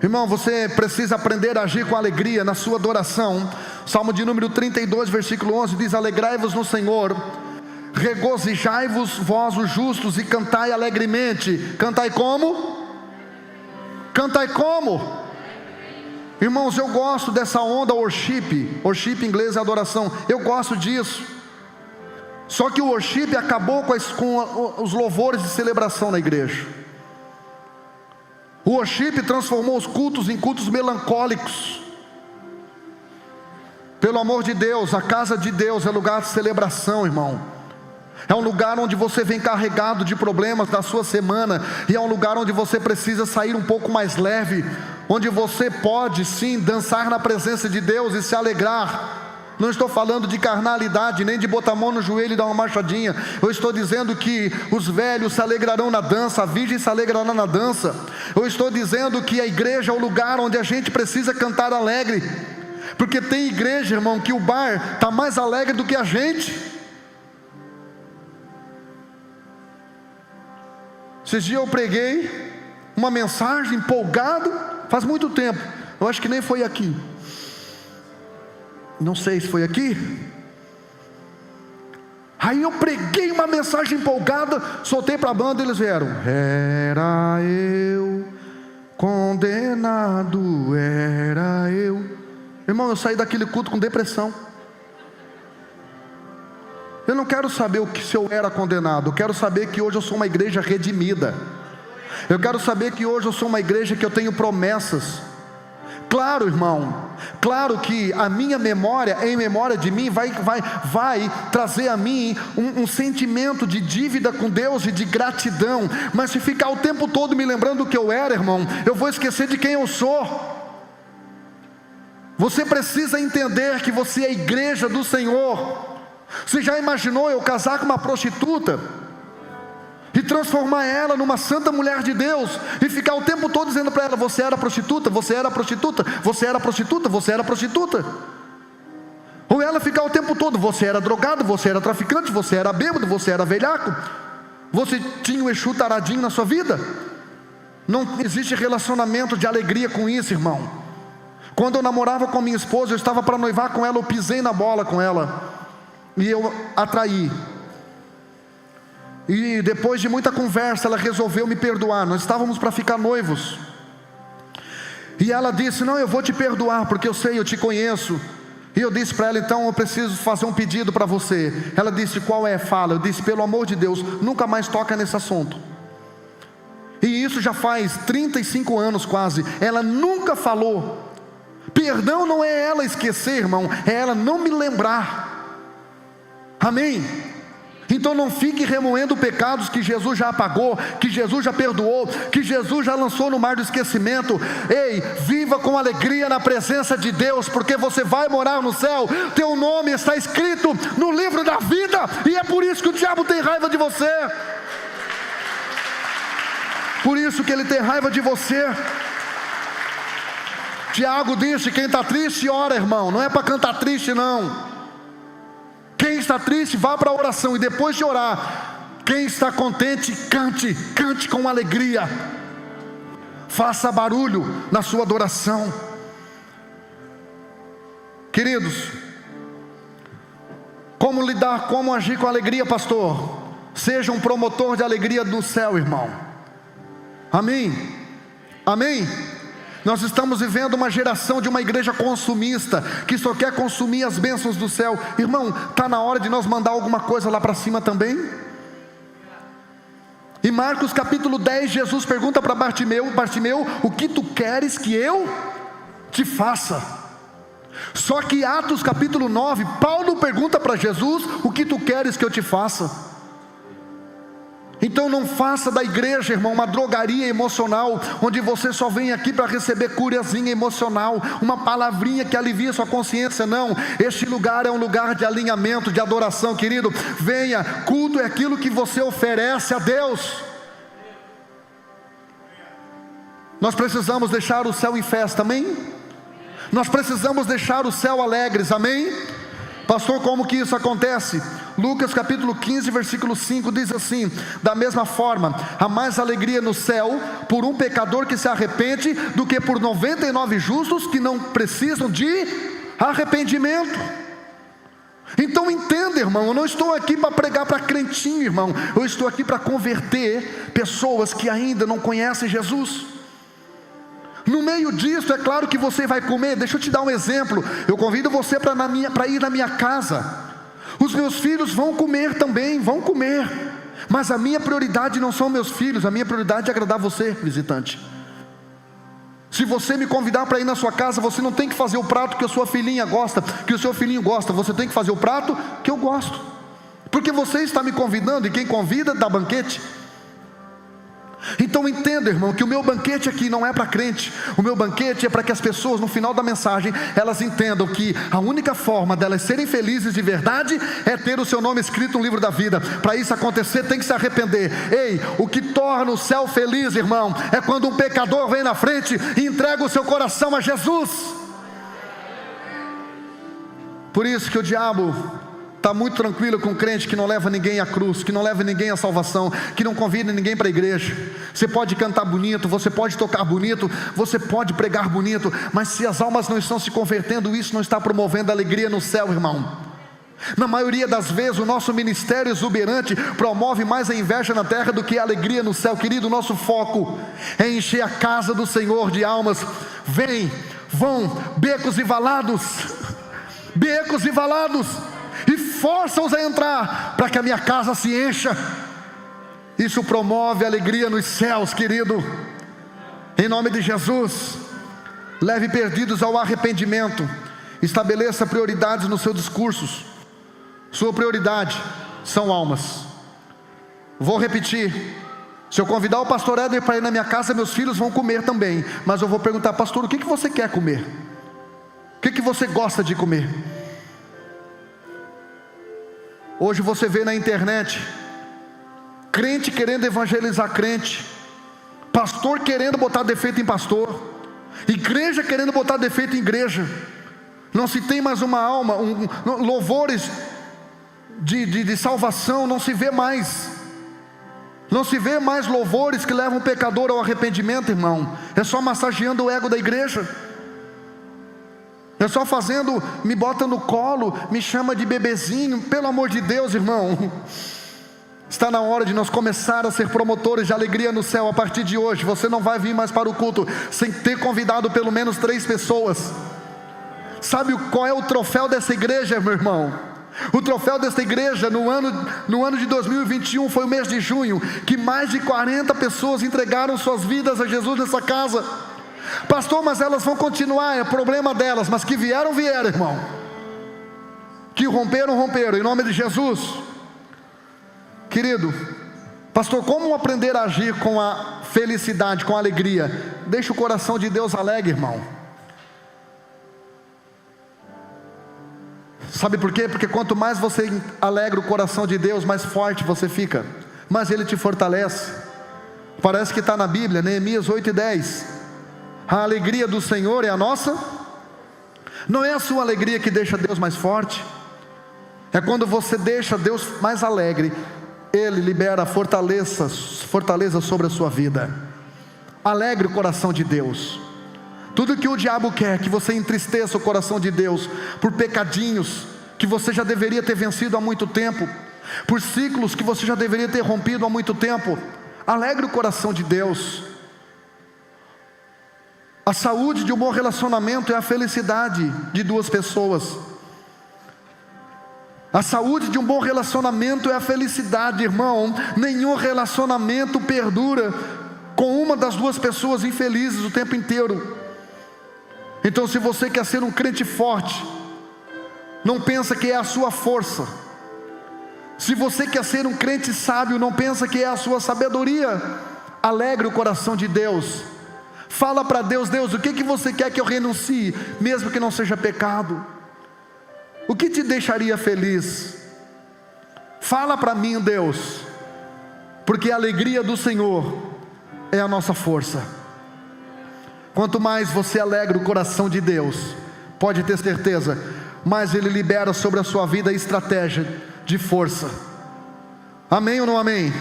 Irmão, você precisa aprender a agir com alegria na sua adoração. Salmo de número 32, versículo 11 diz: alegrai-vos no Senhor, regozijai-vos vós os justos, e cantai alegremente. Cantai como? Cantai como? Irmãos, eu gosto dessa onda worship. Worship em inglês é adoração. Eu gosto disso. Só que o worship acabou com os louvores de celebração na igreja. O worship transformou os cultos em cultos melancólicos. Pelo amor de Deus, a casa de Deus é lugar de celebração, irmão. É um lugar onde você vem carregado de problemas da sua semana, e é um lugar onde você precisa sair um pouco mais leve, onde você pode sim dançar na presença de Deus e se alegrar. Não estou falando de carnalidade, nem de botar a mão no joelho e dar uma marchadinha. Eu estou dizendo que os velhos se alegrarão na dança, a virgem se alegrará na dança. Eu estou dizendo que a igreja é o lugar onde a gente precisa cantar alegre, porque tem igreja, irmão, que o bar está mais alegre do que a gente. Esses dias eu preguei uma mensagem empolgado, faz muito tempo, eu acho que nem foi aqui, não sei se foi aqui. Aí eu preguei uma mensagem empolgada, soltei para a banda, eles vieram: era eu condenado, era eu. Irmão, eu saí daquele culto com depressão. Eu não quero saber se eu era condenado, eu quero saber que hoje eu sou uma igreja redimida. Eu quero saber que hoje eu sou uma igreja que eu tenho promessas. Claro, irmão, claro que a minha memória, em memória de mim, vai trazer a mim um sentimento de dívida com Deus e de gratidão. Mas se ficar o tempo todo me lembrando do que eu era, irmão, eu vou esquecer de quem eu sou. Você precisa entender que você é a igreja do Senhor. Você já imaginou eu casar com uma prostituta e transformar ela numa santa mulher de Deus, e ficar o tempo todo dizendo para ela: você era prostituta, você era prostituta, você era prostituta, você era prostituta? Ou ela ficar o tempo todo: você era drogado, você era traficante, você era bêbado, você era velhaco, você tinha o Exu taradinho na sua vida? Não existe relacionamento de alegria com isso, irmão. Quando eu namorava com minha esposa, eu estava para noivar com ela, eu pisei na bola com ela e eu atraí. E depois de muita conversa, ela resolveu me perdoar. Nós estávamos para ficar noivos, e ela disse: não, eu vou te perdoar, porque eu sei, eu te conheço. E eu disse para ela: então eu preciso fazer um pedido para você. Ela disse: qual é? Fala. Eu disse: pelo amor de Deus, nunca mais toca nesse assunto. E isso já faz 35 anos quase. Ela nunca falou. Perdão não é ela esquecer, irmão, é ela não me lembrar. Amém? Então não fique remoendo pecados que Jesus já apagou, que Jesus já perdoou, que Jesus já lançou no mar do esquecimento. Ei, viva com alegria na presença de Deus, porque você vai morar no céu. Teu nome está escrito no livro da vida, e é por isso que o diabo tem raiva de você. Por isso que ele tem raiva de você. Tiago disse: quem está triste, ora, irmão. Não é para cantar triste, não. Quem está triste, vá para a oração, e depois de orar, quem está contente, cante com alegria. Faça barulho na sua adoração. Queridos, como lidar, como agir com alegria, pastor? Seja um promotor de alegria do céu, irmão. Amém? Amém? Nós estamos vivendo uma geração de uma igreja consumista, que só quer consumir as bênçãos do céu. Irmão, está na hora de nós mandar alguma coisa lá para cima também. Em Marcos capítulo 10, Jesus pergunta para Bartimeu: o que tu queres que eu te faça? Só que Atos capítulo 9, Paulo pergunta para Jesus: o que tu queres que eu te faça? Então não faça da igreja, irmão, uma drogaria emocional, onde você só vem aqui para receber curazinha emocional, uma palavrinha que alivia sua consciência. Não, este lugar é um lugar de alinhamento, de adoração, querido. Venha, culto é aquilo que você oferece a Deus. Nós precisamos deixar o céu em festa, amém? Nós precisamos deixar o céu alegres, amém? Pastor, como que isso acontece? Lucas capítulo 15, versículo 5 diz assim: da mesma forma, há mais alegria no céu por um pecador que se arrepende, do que por 99 justos que não precisam de arrependimento. Então entenda, irmão, eu não estou aqui para pregar para crentinho, irmão. Eu estou aqui para converter pessoas que ainda não conhecem Jesus. No meio disso, é claro que você vai comer. Deixa eu te dar um exemplo. Eu convido você para ir na minha casa. Os meus filhos vão comer também, vão comer. Mas a minha prioridade não são meus filhos. A minha prioridade é agradar você, visitante. Se você me convidar para ir na sua casa, você não tem que fazer o prato que a sua filhinha gosta, que o seu filhinho gosta. Você tem que fazer o prato que eu gosto. porque você está me convidando, e quem convida dá banquete. Então entenda, irmão, que o meu banquete aqui não é para crente. O meu banquete é para que as pessoas, no final da mensagem, elas entendam que a única forma delas serem felizes de verdade é ter o seu nome escrito no livro da vida. Para isso acontecer, tem que se arrepender. Ei, o que torna o céu feliz, irmão, é quando um pecador vem na frente e entrega o seu coração a Jesus. Por isso que o diabo está muito tranquilo com o crente que não leva ninguém à cruz, que não leva ninguém à salvação, que não convida ninguém para a igreja. Você pode cantar bonito, você pode tocar bonito, você pode pregar bonito, mas se as almas não estão se convertendo, isso não está promovendo alegria no céu, irmão. Na maioria das vezes o nosso ministério exuberante promove mais a inveja na terra do que a alegria no céu. Querido, o nosso foco é encher a casa do Senhor de almas. Vão becos e valados, e força-os a entrar, para que a minha casa se encha. Isso promove alegria nos céus, querido. Em nome de Jesus, leve perdidos ao arrependimento. Estabeleça prioridades nos seus discursos. Sua prioridade são almas. Vou repetir: se eu convidar o pastor Éder para ir na minha casa, meus filhos vão comer também. Mas eu vou perguntar: pastor, o que você quer comer? O que você gosta de comer? Hoje você vê na internet crente querendo evangelizar crente, pastor querendo botar defeito em pastor, igreja querendo botar defeito em igreja. Não se tem mais uma alma, louvores de salvação não se vê mais. Não se vê mais louvores que levam o pecador ao arrependimento, irmão. É só massageando o ego da igreja. É só fazendo, me bota no colo, me chama de bebezinho. Pelo amor de Deus, irmão. Está na hora de nós começar a ser promotores de alegria no céu. A partir de hoje, você não vai vir mais para o culto sem ter convidado pelo menos 3 pessoas. Sabe qual é o troféu dessa igreja, meu irmão? O troféu dessa igreja no ano de 2021 foi o mês de junho, que mais de 40 pessoas entregaram suas vidas a Jesus nessa casa. Pastor, mas elas vão continuar, é problema delas. Mas que vieram, irmão. Que romperam, em nome de Jesus. Querido, pastor, como aprender a agir com a felicidade, com a alegria? Deixa o coração de Deus alegre, irmão. Sabe por quê? Porque quanto mais você alegra o coração de Deus, mais forte você fica, mais Ele te fortalece. Parece que está na Bíblia, Neemias 8:10. A alegria do Senhor é a nossa. Não é a sua alegria que deixa Deus mais forte. É quando você deixa Deus mais alegre, Ele libera fortaleza sobre a sua vida. Alegre o coração de Deus. Tudo que o diabo quer, que você entristeça o coração de Deus, por pecadinhos que você já deveria ter vencido há muito tempo, por ciclos que você já deveria ter rompido há muito tempo. Alegre o coração de Deus. A saúde de um bom relacionamento é a felicidade de 2 pessoas. A saúde de um bom relacionamento é a felicidade, irmão. Nenhum relacionamento perdura com uma das 2 pessoas infelizes o tempo inteiro. Então, se você quer ser um crente forte, não pensa que é a sua força. Se você quer ser um crente sábio, não pensa que é a sua sabedoria. Alegre o coração de Deus. Fala para Deus: Deus, o que você quer que eu renuncie, mesmo que não seja pecado? O que te deixaria feliz? Fala para mim, Deus, porque a alegria do Senhor é a nossa força. Quanto mais você alegra o coração de Deus, pode ter certeza, mais Ele libera sobre a sua vida a estratégia de força. Amém ou não amém?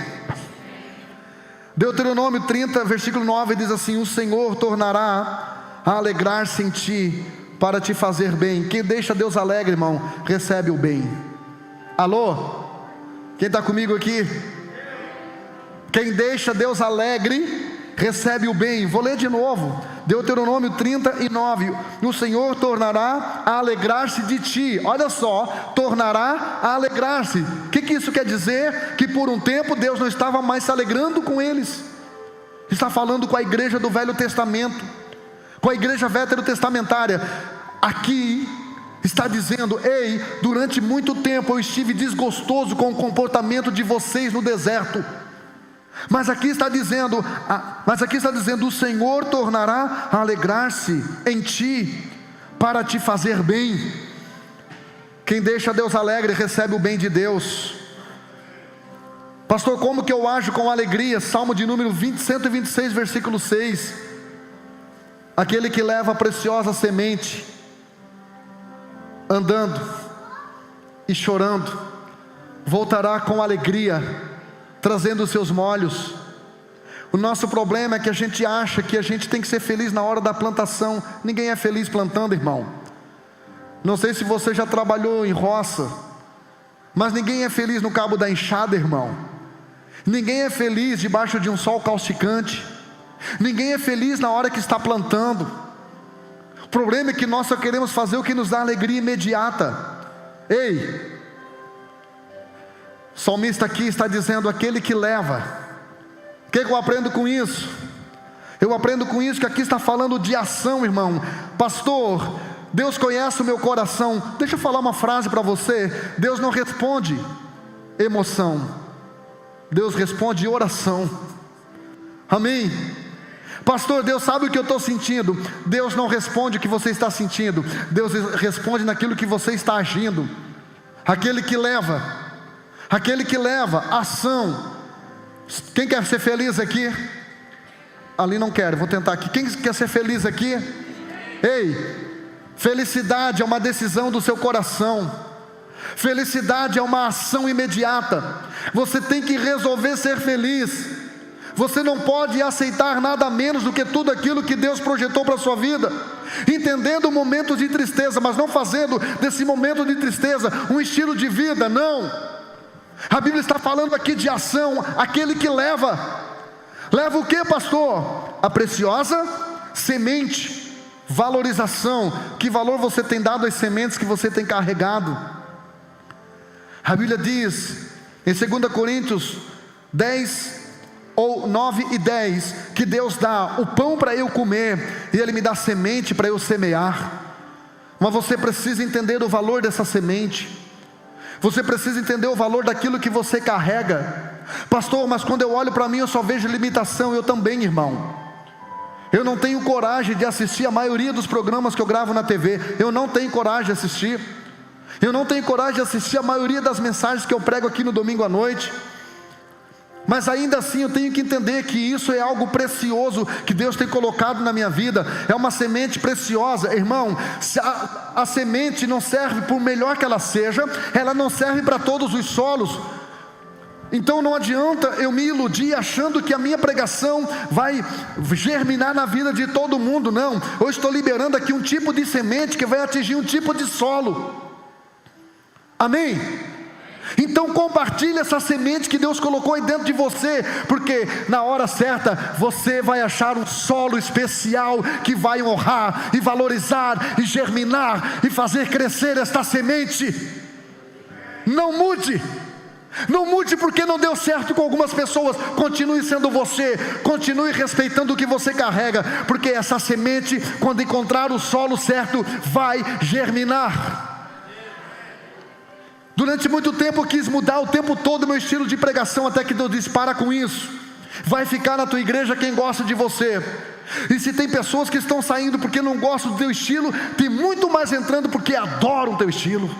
Deuteronômio 30, versículo 9 diz assim: o Senhor tornará a alegrar-se em ti, para te fazer bem. Quem deixa Deus alegre, irmão, recebe o bem. Alô? Quem está comigo aqui? Quem deixa Deus alegre, recebe o bem. Vou ler de novo, Deuteronômio 39, o Senhor tornará a alegrar-se de ti. Olha só, tornará a alegrar-se. O que isso quer dizer? Que por um tempo Deus não estava mais se alegrando com eles. Está falando com a igreja do Velho Testamento, com a igreja veterotestamentária. Aqui Está dizendo: ei, durante muito tempo eu estive desgostoso com o comportamento de vocês no deserto. Mas aqui está dizendo, o Senhor tornará a alegrar-se em ti, para te fazer bem. Quem deixa Deus alegre recebe o bem de Deus. Pastor, como que eu ajo com alegria? Salmo de número 126, versículo 6. Aquele que leva a preciosa semente, andando e chorando, voltará com alegria, trazendo os seus molhos. O nosso problema é que a gente acha que a gente tem que ser feliz na hora da plantação. Ninguém é feliz plantando, irmão. Não sei se você já trabalhou em roça, mas ninguém é feliz no cabo da enxada, irmão. Ninguém é feliz debaixo de um sol causticante. Ninguém é feliz na hora que está plantando. O problema é que nós só queremos fazer o que nos dá alegria imediata. Ei, o salmista aqui está dizendo: aquele que leva. O que eu aprendo com isso? Eu aprendo com isso que aqui está falando de ação, irmão. Pastor, Deus conhece o meu coração. Deixa eu falar uma frase para você. Deus não responde emoção, Deus responde oração. Amém? Pastor, Deus sabe o que eu estou sentindo. Deus não responde o que você está sentindo, Deus responde naquilo que você está agindo. Aquele que leva ação. Quem quer ser feliz aqui? Ali não quero, vou tentar aqui. Quem quer ser feliz aqui? Ei, felicidade é uma decisão do seu coração. Felicidade é uma ação imediata. Você tem que resolver ser feliz. Você não pode aceitar nada menos do que tudo aquilo que Deus projetou para a sua vida, entendendo momentos de tristeza, mas não fazendo desse momento de tristeza um estilo de vida, não. A Bíblia está falando aqui de ação. Aquele que leva o que, pastor? A preciosa semente. Valorização. Que valor você tem dado às sementes que você tem carregado? A Bíblia diz em 2 Coríntios 10, ou 9 e 10, que Deus dá o pão para eu comer, e Ele me dá semente para eu semear. Mas você precisa entender o valor dessa semente. Você precisa entender o valor daquilo que você carrega. Pastor, mas quando eu olho para mim eu só vejo limitação. Eu também, irmão. Eu não tenho coragem de assistir a maioria dos programas que eu gravo na TV. Eu não tenho coragem de assistir. Eu não tenho coragem de assistir a maioria das mensagens que eu prego aqui no domingo à noite. Mas ainda assim eu tenho que entender que isso é algo precioso que Deus tem colocado na minha vida. É uma semente preciosa, irmão. A semente não serve, por melhor que ela seja, ela não serve para todos os solos. Então não adianta eu me iludir achando que a minha pregação vai germinar na vida de todo mundo. Não, eu estou liberando aqui um tipo de semente que vai atingir um tipo de solo. Amém? Então compartilhe essa semente que Deus colocou aí dentro de você, porque na hora certa você vai achar um solo especial que vai honrar e valorizar e germinar e fazer crescer esta semente. Não mude. Não mude porque não deu certo com algumas pessoas. Continue sendo você. Continue respeitando o que você carrega, porque essa semente, quando encontrar o solo certo, vai germinar. Durante muito tempo eu quis mudar o tempo todo o meu estilo de pregação, até que Deus disse: para com isso. Vai ficar na tua igreja quem gosta de você. E se tem pessoas que estão saindo porque não gostam do teu estilo, tem muito mais entrando porque adoram o teu estilo.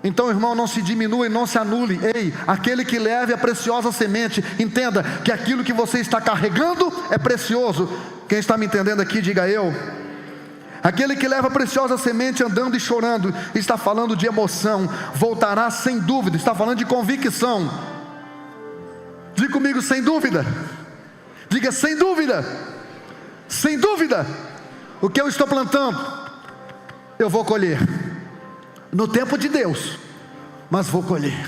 Então, irmão, não se diminua e não se anule. Ei, aquele que leve a preciosa semente, entenda que aquilo que você está carregando é precioso. Quem está me entendendo aqui, diga eu. Aquele que leva a preciosa semente andando e chorando, está falando de emoção, voltará sem dúvida, está falando de convicção. Diga comigo, sem dúvida. Diga, sem dúvida. Sem dúvida. O que eu estou plantando, eu vou colher. No tempo de Deus, mas vou colher.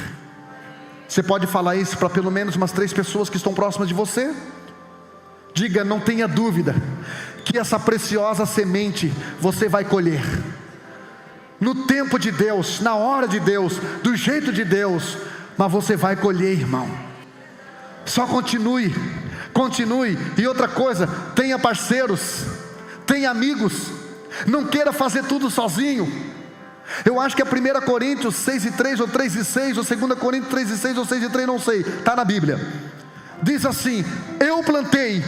Você pode falar isso para pelo menos umas 3 pessoas que estão próximas de você? Diga, não tenha dúvida que essa preciosa semente você vai colher. No tempo de Deus, na hora de Deus, do jeito de Deus. Mas você vai colher, irmão. Só continue. Continue. E outra coisa, tenha parceiros, tenha amigos. Não queira fazer tudo sozinho. Eu acho que é 1 Coríntios 6:3 ou 3:6, ou 2 Coríntios 3:6 ou 6:3, não sei, está na Bíblia. Diz assim: eu plantei,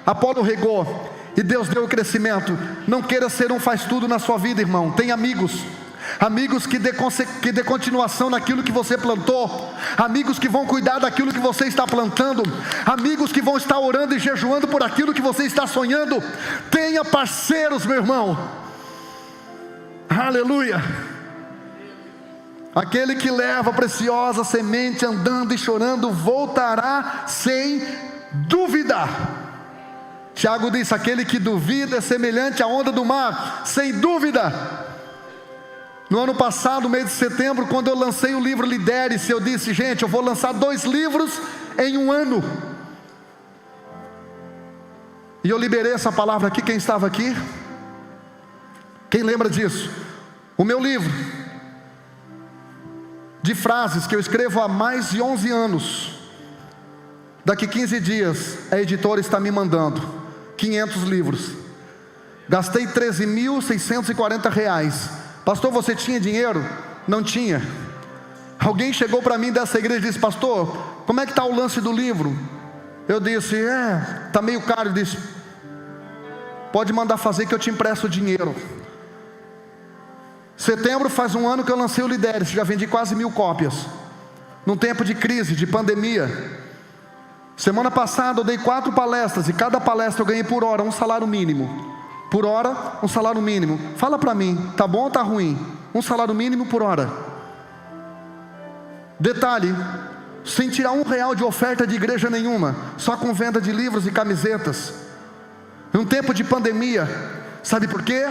Apolo regou, e Deus deu o crescimento. Não queira ser um faz tudo na sua vida, irmão. Tem amigos que dê continuação naquilo que você plantou, amigos que vão cuidar daquilo que você está plantando, amigos que vão estar orando e jejuando por aquilo que você está sonhando. Tenha parceiros, meu irmão. Aleluia. Aquele que leva a preciosa semente andando e chorando voltará sem dúvida. Tiago diz: aquele que duvida é semelhante à onda do mar, sem dúvida. No ano passado, mês de setembro, quando eu lancei o livro Lidere-se, eu disse: gente, eu vou lançar 2 livros em um ano. E eu liberei essa palavra aqui. Quem estava aqui? Quem lembra disso? O meu livro de frases que eu escrevo há mais de 11 anos. Daqui 15 dias a editora está me mandando 500 livros. Gastei R$13.640. Pastor, você tinha dinheiro? Não tinha. Alguém chegou para mim dessa igreja e disse: pastor, como é que está o lance do livro? Eu disse: está meio caro. Ele disse: pode mandar fazer que eu te empresto o dinheiro. Setembro faz um ano que eu lancei o Lidere-se, já vendi quase 1.000 cópias. Num tempo de crise, de pandemia. Semana passada eu dei 4 palestras, e cada palestra eu ganhei por hora um salário mínimo. Por hora, um salário mínimo. Fala para mim, tá bom ou tá ruim? Um salário mínimo por hora. Detalhe, sem tirar R$1 de oferta de igreja nenhuma, só com venda de livros e camisetas. Em um tempo de pandemia. Sabe por quê?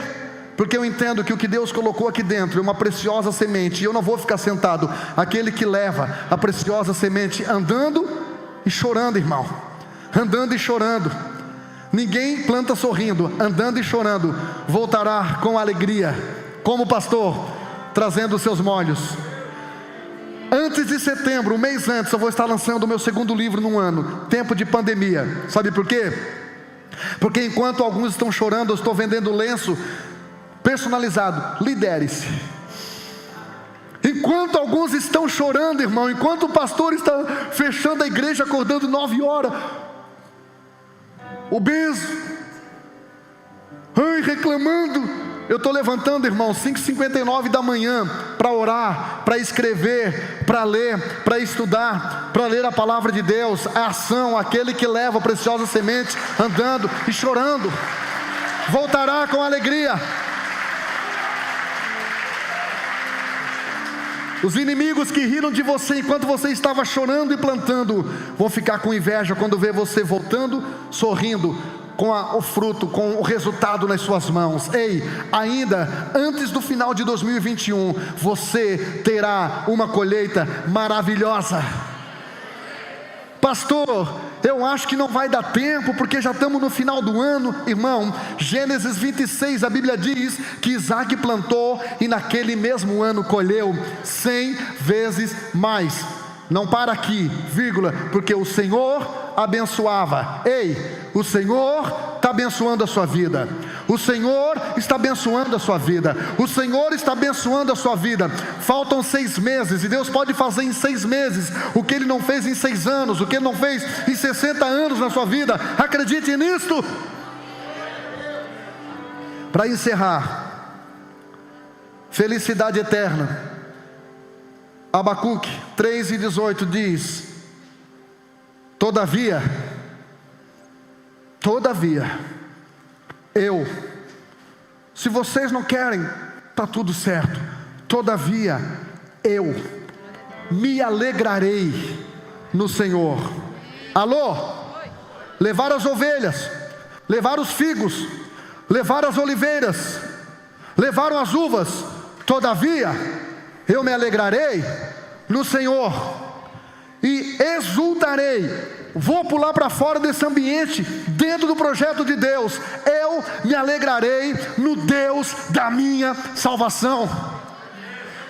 Porque eu entendo que o que Deus colocou aqui dentro é uma preciosa semente, e eu não vou ficar sentado. Aquele que leva a preciosa semente andando e chorando, irmão. Andando e chorando. Ninguém planta sorrindo, andando e chorando voltará com alegria, como pastor, trazendo os seus molhos. Antes de setembro, um mês antes, eu vou estar lançando o meu 2º livro num ano. Tempo de pandemia. Sabe por quê? Porque enquanto alguns estão chorando, eu estou vendendo lenço personalizado. Lidere-se. Enquanto alguns estão chorando, irmão, enquanto o pastor está fechando a igreja, acordando 9 horas, obeso, reclamando, eu estou levantando, irmão, 5h59 da manhã, para orar, para escrever, para ler, para estudar, para ler a palavra de Deus. A ação, aquele que leva a preciosa semente, andando e chorando, voltará com alegria. Os inimigos que riram de você enquanto você estava chorando e plantando, vão ficar com inveja quando ver você voltando, sorrindo, com o fruto, com o resultado nas suas mãos. Ei, ainda antes do final de 2021, você terá uma colheita maravilhosa. Pastor, eu acho que não vai dar tempo, porque já estamos no final do ano. Irmão, Gênesis 26, a Bíblia diz que Isaac plantou e naquele mesmo ano colheu 100 vezes mais. Não para aqui, vírgula, porque o Senhor abençoava. Ei, o Senhor está abençoando a sua vida. O Senhor está abençoando a sua vida. O Senhor está abençoando a sua vida. Faltam 6 meses, e Deus pode fazer em 6 meses o que Ele não fez em 6 anos, o que Ele não fez em 60 anos na sua vida. Acredite nisto. Para encerrar, felicidade eterna. Abacuque 3:18 diz: Todavia, se vocês não querem, está tudo certo. Todavia, eu me alegrarei no Senhor. Alô? Levar as ovelhas, levar os figos, levar as oliveiras, levaram as uvas. Todavia, eu me alegrarei no Senhor e exultarei. Vou pular para fora desse ambiente, dentro do projeto de Deus. Eu me alegrarei no Deus da minha salvação.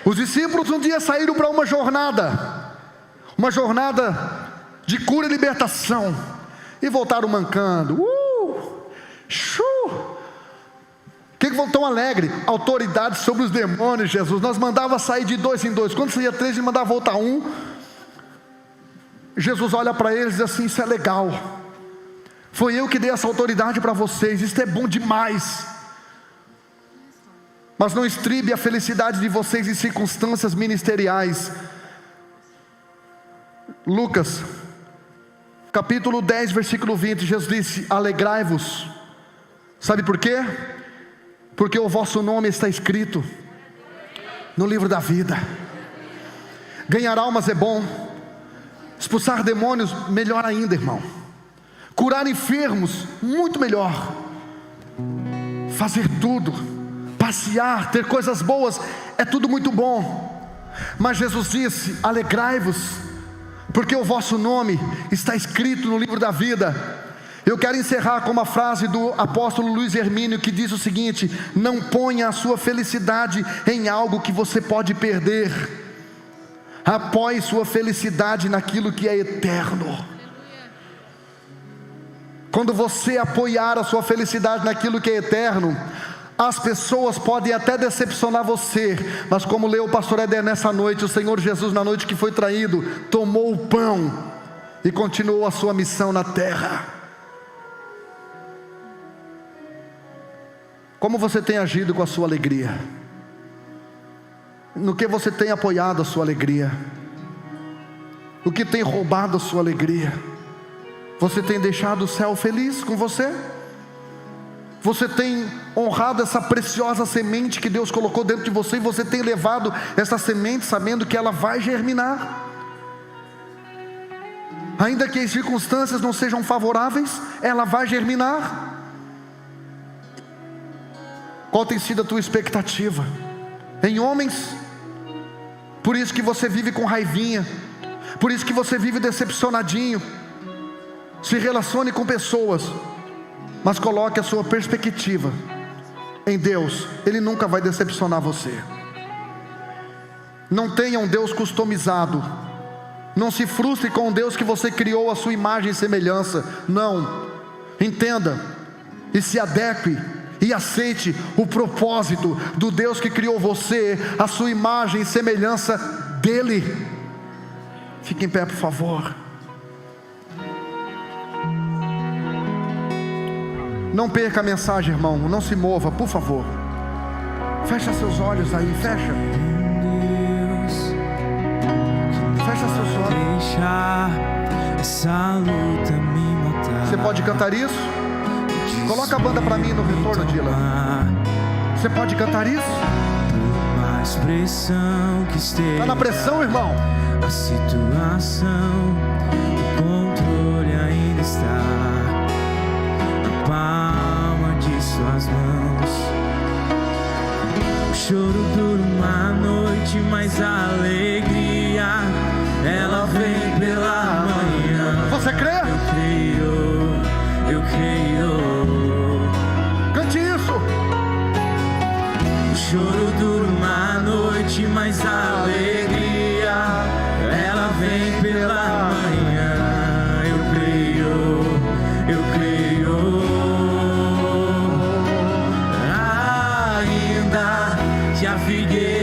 Os discípulos um dia saíram para uma jornada de cura e libertação, e voltaram mancando. O que tão alegre? Autoridade sobre os demônios, Jesus. Nós mandava sair de 2 em 2. Quando saía 3, ele mandava voltar 1. Jesus olha para eles e diz assim: isso é legal. Foi eu que dei essa autoridade para vocês. Isso é bom demais. Mas não estribe a felicidade de vocês em circunstâncias ministeriais. Lucas, capítulo 10, versículo 20. Jesus disse: alegrai-vos. Sabe por quê? Porque o vosso nome está escrito no livro da vida. Ganhar almas é bom. Expulsar demônios, melhor ainda, irmão. Curar enfermos, muito melhor. Fazer tudo, passear, ter coisas boas, é tudo muito bom. Mas Jesus disse: alegrai-vos, porque o vosso nome está escrito no livro da vida. Eu quero encerrar com uma frase do apóstolo Luiz Hermínio, que diz o seguinte: não ponha a sua felicidade em algo que você pode perder. Apoie sua felicidade naquilo que é eterno. Quando você apoiar a sua felicidade naquilo que é eterno, as pessoas podem até decepcionar você, mas como leu o pastor Éder nessa noite, o Senhor Jesus, na noite que foi traído, tomou o pão e continuou a sua missão na terra. Como você tem agido com a sua alegria? No que você tem apoiado a sua alegria? O que tem roubado a sua alegria? Você tem deixado o céu feliz com você? Você tem honrado essa preciosa semente que Deus colocou dentro de você, e você tem levado essa semente sabendo que ela vai germinar? Ainda que as circunstâncias não sejam favoráveis, ela vai germinar. Qual tem sido a tua expectativa? Em homens? Por isso que você vive com raivinha, por isso que você vive decepcionadinho. Se relacione com pessoas, mas coloque a sua perspectiva em Deus. Ele nunca vai decepcionar você. Não tenha um Deus customizado. Não se frustre com um Deus que você criou à sua imagem e semelhança. Não. Entenda e se adeque e aceite o propósito do Deus que criou você, a sua imagem e semelhança dele. Fique em pé, por favor. Não perca a mensagem, irmão. Não se mova, por favor. Fecha seus olhos aí, fecha. Fecha seus olhos. Deixa essa luta me matar. Você pode cantar isso? Coloca a banda pra mim no retorno, Dylan. Você pode cantar isso? Por mais pressão que esteja, Tá na pressão, irmão? a situação, o controle ainda está na palma de suas mãos. O choro dura uma noite, mas a alegria, ela vem pela manhã. Você crê? Eu creio. Cante isso. O choro dura uma noite, mas a alegria, ela vem pela manhã. Eu creio. Ainda que a figueira